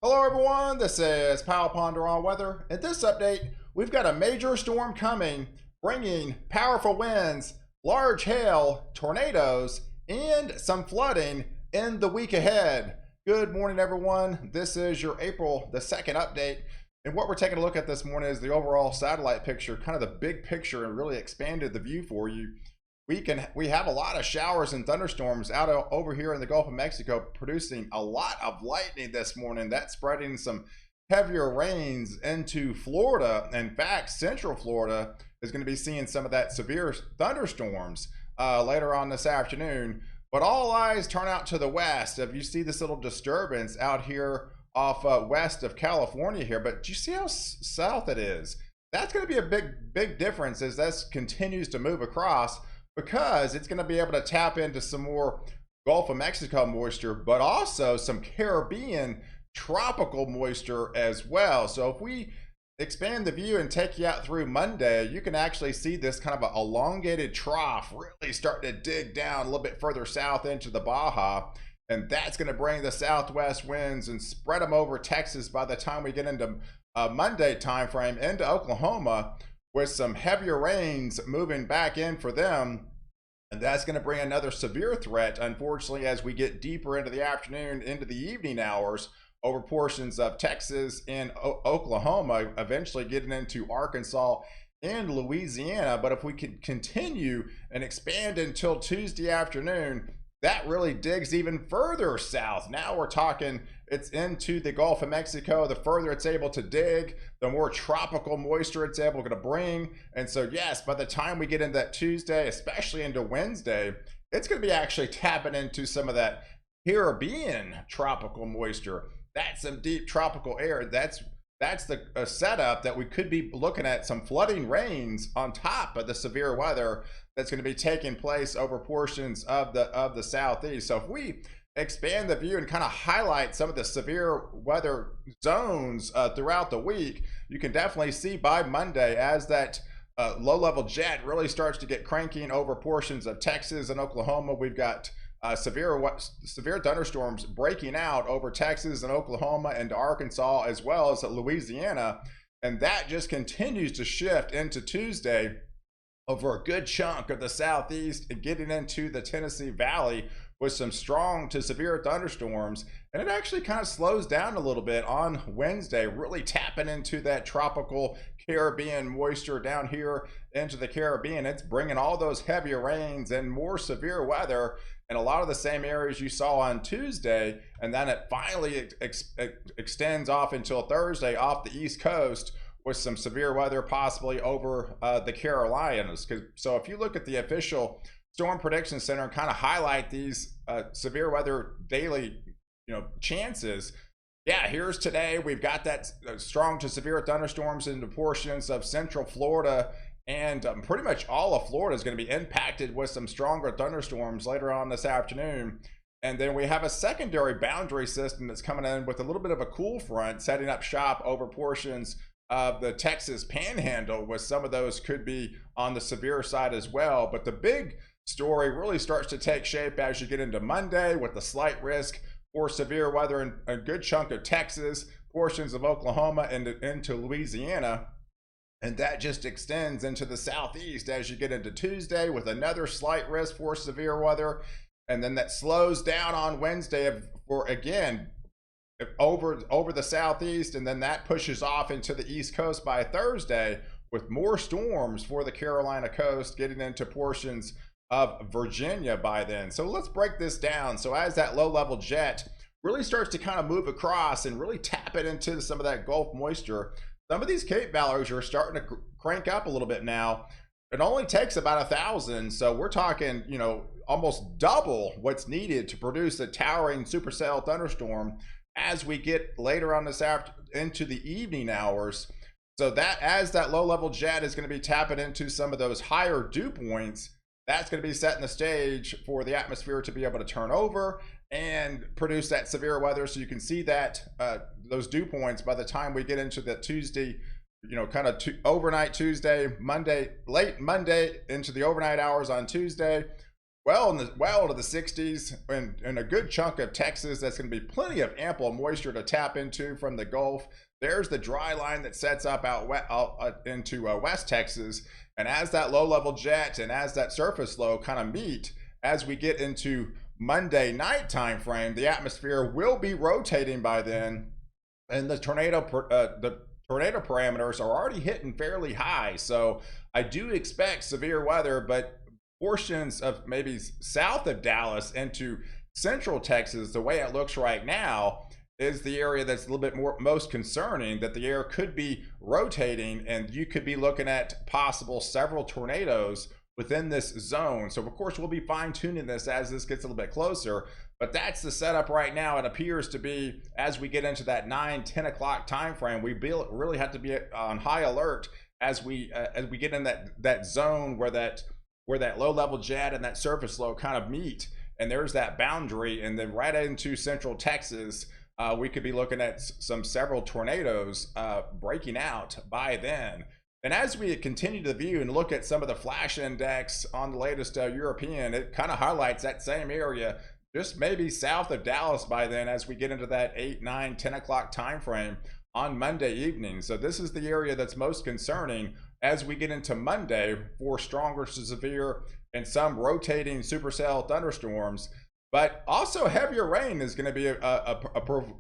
Hello everyone, this is Weather. In this update, we've got a major storm coming, bringing powerful winds, large hail, tornadoes, and some flooding in the week ahead. Good morning everyone, this is your April the 2nd update. And what we're taking a look at this morning is the overall satellite picture, kind of the big picture, and really expanded the view for you. We have a lot of showers and thunderstorms out over here in the Gulf of Mexico, producing a lot of lightning this morning. That's spreading some heavier rains into Florida. In fact, Central Florida is going to be seeing some of that severe thunderstorms later on this afternoon. But all eyes turn out to the west. If you see this little disturbance out here off west of California here, but do you see how south it is? That's going to be a big difference as this continues to move across, because it's going to be able to tap into some more Gulf of Mexico moisture, but also some Caribbean tropical moisture as well. So if we expand the view and take you out through Monday, you can actually see this kind of an elongated trough really starting to dig down a little bit further south into the Baja. And that's going to bring the southwest winds and spread them over Texas by the time we get into Monday timeframe into Oklahoma, with some heavier rains moving back in for them. And that's going to bring another severe threat, unfortunately, as we get deeper into the afternoon, into the evening hours, over portions of Texas and Oklahoma, eventually getting into Arkansas and Louisiana. But if we could continue and expand until Tuesday afternoon, that really digs even further south. Now we're talking, it's into the Gulf of Mexico. The further it's able to dig, the more tropical moisture it's able to bring. And so yes, by the time we get into that Tuesday, especially into Wednesday, it's going to be actually tapping into some of that Caribbean tropical moisture. That's some deep tropical air. That's the setup that we could be looking at, some flooding rains on top of the severe weather that's going to be taking place over portions of the southeast. So if we expand the view and kind of highlight some of the severe weather zones throughout the week, you can definitely see by Monday, as that low-level jet really starts to get cranking over portions of Texas and Oklahoma, we've got severe thunderstorms breaking out over Texas and Oklahoma and Arkansas, as well as Louisiana. And that just continues to shift into Tuesday over a good chunk of the southeast and getting into the Tennessee Valley with some strong to severe thunderstorms. And it actually kind of slows down a little bit on Wednesday, really tapping into that tropical Caribbean moisture down here into the Caribbean. It's bringing all those heavier rains and more severe weather in a lot of the same areas you saw on Tuesday. And then it finally extends off until Thursday off the East Coast, with some severe weather possibly over the Carolinas. So if you look at the official Storm Prediction Center and kind of highlight these severe weather daily chances, yeah, here's today. We've got that strong to severe thunderstorms into portions of Central Florida, and pretty much all of Florida is going to be impacted with some stronger thunderstorms later on this afternoon. And then we have a secondary boundary system that's coming in with a little bit of a cool front, setting up shop over portions of the Texas Panhandle, with some of those could be on the severe side as well. But the big story really starts to take shape as you get into Monday, with the slight risk for severe weather in a good chunk of Texas, portions of Oklahoma, and into Louisiana. And that just extends into the southeast as you get into Tuesday, with another slight risk for severe weather. And then that slows down on Wednesday for, again, over the southeast, and then that pushes off into the East Coast by Thursday, with more storms for the Carolina coast, getting into portions of Virginia by then. So let's break this down. So as that low-level jet really starts to kind of move across and really tap it into some of that Gulf moisture, some of these Cape values are starting to crank up a little bit now. It only takes about 1,000, so we're talking, almost double what's needed to produce a towering supercell thunderstorm as we get later on this into the evening hours. So that as that low-level jet is going to be tapping into some of those higher dew points, that's going to be setting the stage for the atmosphere to be able to turn over and produce that severe weather. So you can see that those dew points by the time we get into the Tuesday, kind of overnight Tuesday, Monday, late Monday into the overnight hours on Tuesday, well into the 60s, and a good chunk of Texas. That's going to be plenty of ample moisture to tap into from the Gulf. There's the dry line that sets up out into West Texas, and as that low-level jet and as that surface low kind of meet, as we get into Monday night time frame, the atmosphere will be rotating by then, and the tornado parameters are already hitting fairly high. So I do expect severe weather, but portions of maybe south of Dallas into central Texas, the way it looks right now, is the area that's a little bit most concerning, that the air could be rotating and you could be looking at possible several tornadoes within this zone. So of course we'll be fine-tuning this as this gets a little bit closer, but that's the setup right now. It appears to be, as we get into that 9-10 o'clock time frame, we really have to be on high alert as we get in that zone where that low-level jet and that surface low kind of meet, and there's that boundary. And then right into central Texas, we could be looking at several tornadoes breaking out by then. And as we continue to view and look at some of the flash index on the latest European, it kind of highlights that same area, just maybe south of Dallas by then, as we get into that 8, 9, 10 o'clock time frame on Monday evening. So this is the area that's most concerning as we get into Monday for stronger to severe and some rotating supercell thunderstorms. But also heavier rain is going to be a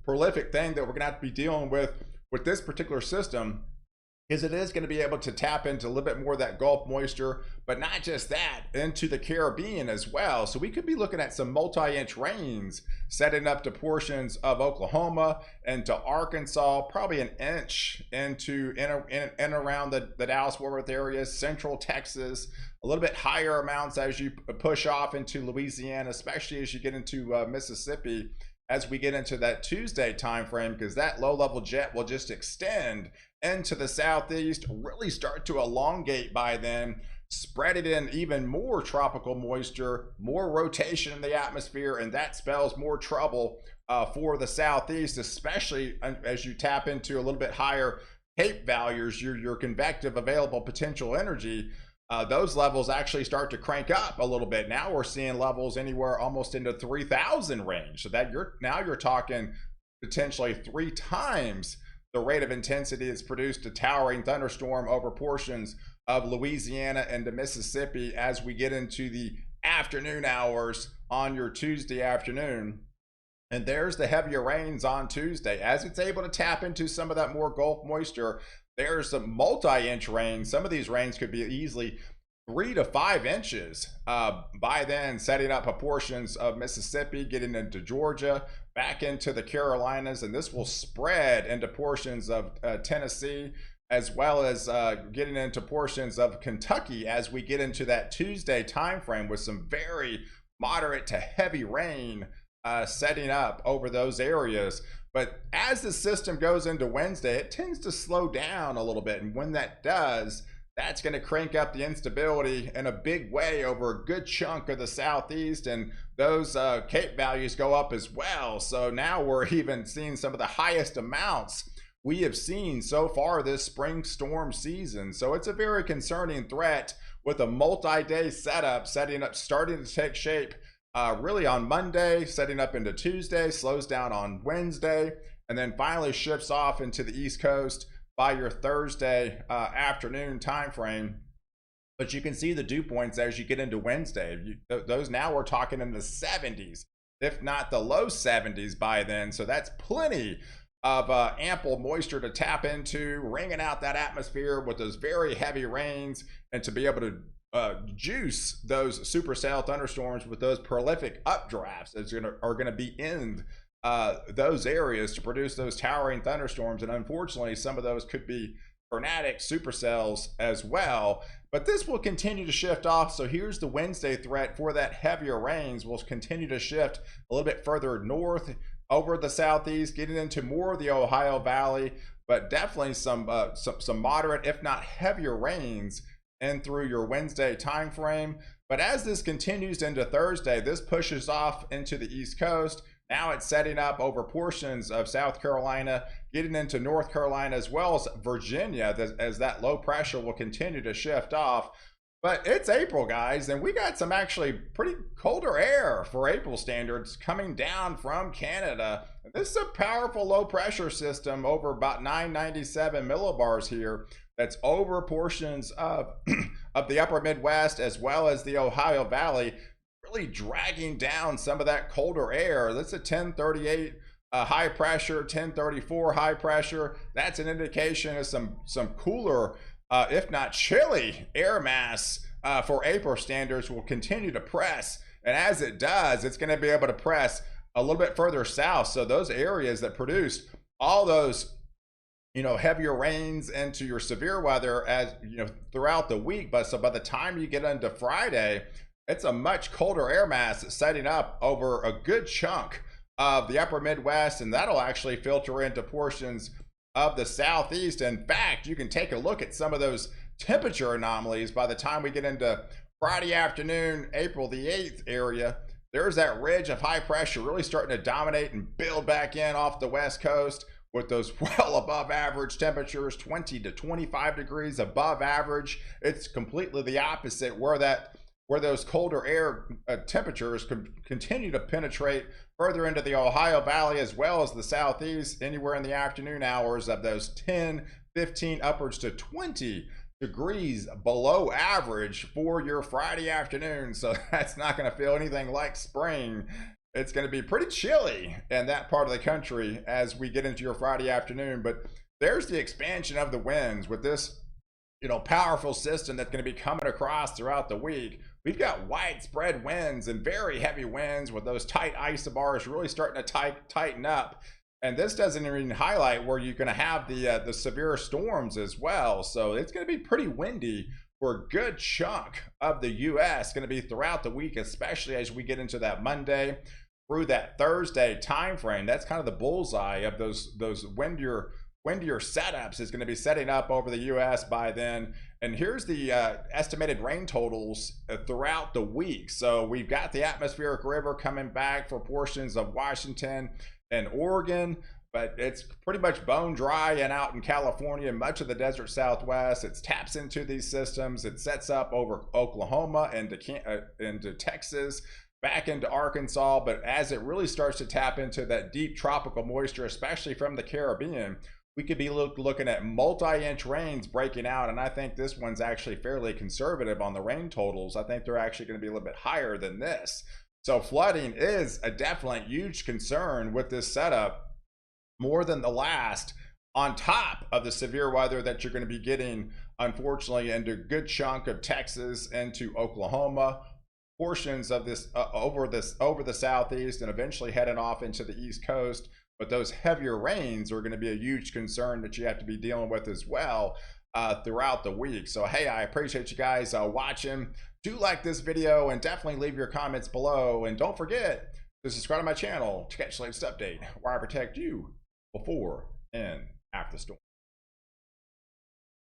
prolific thing that we're going to have to be dealing with this particular system, is it is going to be able to tap into a little bit more of that Gulf moisture, but not just that, into the Caribbean as well. So we could be looking at some multi-inch rains setting up to portions of Oklahoma and to Arkansas, probably an inch into and around the Dallas-Fort Worth area, central Texas, a little bit higher amounts as you push off into Louisiana, especially as you get into Mississippi, as we get into that Tuesday time frame, because that low-level jet will just extend into the southeast, really start to elongate by then, spread it in even more tropical moisture, more rotation in the atmosphere, and that spells more trouble for the southeast, especially as you tap into a little bit higher CAPE values, your convective available potential energy. Those levels actually start to crank up a little bit. Now we're seeing levels anywhere almost into 3,000 range. So that you're talking potentially 3 times the rate of intensity that's produced a towering thunderstorm over portions of Louisiana and Mississippi as we get into the afternoon hours on your Tuesday afternoon. And there's the heavier rains on Tuesday. As it's able to tap into some of that more Gulf moisture, there's some multi-inch rain. Some of these rains could be easily 3 to 5 inches by then, setting up portions of Mississippi, getting into Georgia, back into the Carolinas, and this will spread into portions of Tennessee, as well as getting into portions of Kentucky as we get into that Tuesday time frame, with some very moderate to heavy rain setting up over those areas. But as the system goes into Wednesday, it tends to slow down a little bit, and when that does, that's going to crank up the instability in a big way over a good chunk of the southeast, and those CAPE values go up as well. So now we're even seeing some of the highest amounts we have seen so far this spring storm season. So it's a very concerning threat, with a multi-day setup starting to take shape really on Monday, setting up into Tuesday, slows down on Wednesday, and then finally shifts off into the East Coast by your Thursday afternoon time frame. But you can see the dew points as you get into Wednesday. Those now we're talking in the 70s, if not the low 70s by then. So that's plenty of ample moisture to tap into, wringing out that atmosphere with those very heavy rains, and to be able to juice those supercell thunderstorms with those prolific updrafts that are going to be in those areas to produce those towering thunderstorms. And unfortunately, some of those could be tornadic supercells as well. But this will continue to shift off. So here's the Wednesday threat for that heavier rains. Will continue to shift a little bit further north over the southeast, getting into more of the Ohio Valley, but definitely some moderate, if not heavier rains and through your Wednesday time frame. But as this continues into Thursday, this pushes off into the East Coast. Now it's setting up over portions of South Carolina, getting into North Carolina, as well as Virginia, as that low pressure will continue to shift off. But it's April, guys, and we got some actually pretty colder air for April standards coming down from Canada. This is a powerful low pressure system over about 997 millibars here that's over portions of, of the upper Midwest as well as the Ohio Valley, really dragging down some of that colder air. That's a 1038 high pressure, 1034 high pressure. That's an indication of some cooler, if not chilly, air mass for April standards will continue to press. And as it does, it's going to be able to press a little bit further south. So those areas that produced all those heavier rains into your severe weather as throughout the week, but so by the time you get into Friday, it's a much colder air mass that's setting up over a good chunk of the upper Midwest, and that'll actually filter into portions of the Southeast. In fact, you can take a look at some of those temperature anomalies by the time we get into Friday afternoon, April the 8th area. There's that ridge of high pressure really starting to dominate and build back in off the West Coast with those well above average temperatures, 20 to 25 degrees above average. It's completely the opposite where those colder air temperatures continue to penetrate further into the Ohio Valley as well as the Southeast, anywhere in the afternoon hours of those 10, 15, upwards to 20 degrees below average for your Friday afternoon. So that's not going to feel anything like spring. It's going to be pretty chilly in that part of the country as we get into your Friday afternoon. But there's the expansion of the winds with this powerful system that's going to be coming across throughout the week. We've got widespread winds and very heavy winds with those tight isobars really starting to tighten up. And this doesn't even highlight where you're going to have the severe storms as well. So it's going to be pretty windy for a good chunk of the U.S. Going to be throughout the week, especially as we get into that Monday through that Thursday time frame. That's kind of the bullseye of those windier setups is going to be setting up over the U.S. by then. And here's the estimated rain totals throughout the week. So we've got the atmospheric river coming back for portions of Washington and Oregon, but it's pretty much bone dry and out in California and much of the desert Southwest. It taps into these systems. It sets up over Oklahoma and into Texas, back into Arkansas. But as it really starts to tap into that deep tropical moisture, especially from the Caribbean, we could be looking at multi-inch rains breaking out. And I think this one's actually fairly conservative on the rain totals. I think they're actually going to be a little bit higher than this. So flooding is a definite huge concern with this setup, more than the last, on top of the severe weather that you're going to be getting, unfortunately, into a good chunk of Texas, into Oklahoma, portions of this over the Southeast, and eventually heading off into the East Coast. But those heavier rains are going to be a huge concern that you have to be dealing with as well throughout the week. So hey, I appreciate you guys watching. Do like this video and definitely leave your comments below. And don't forget to subscribe to my channel to catch the latest update where I protect you before and after the storm.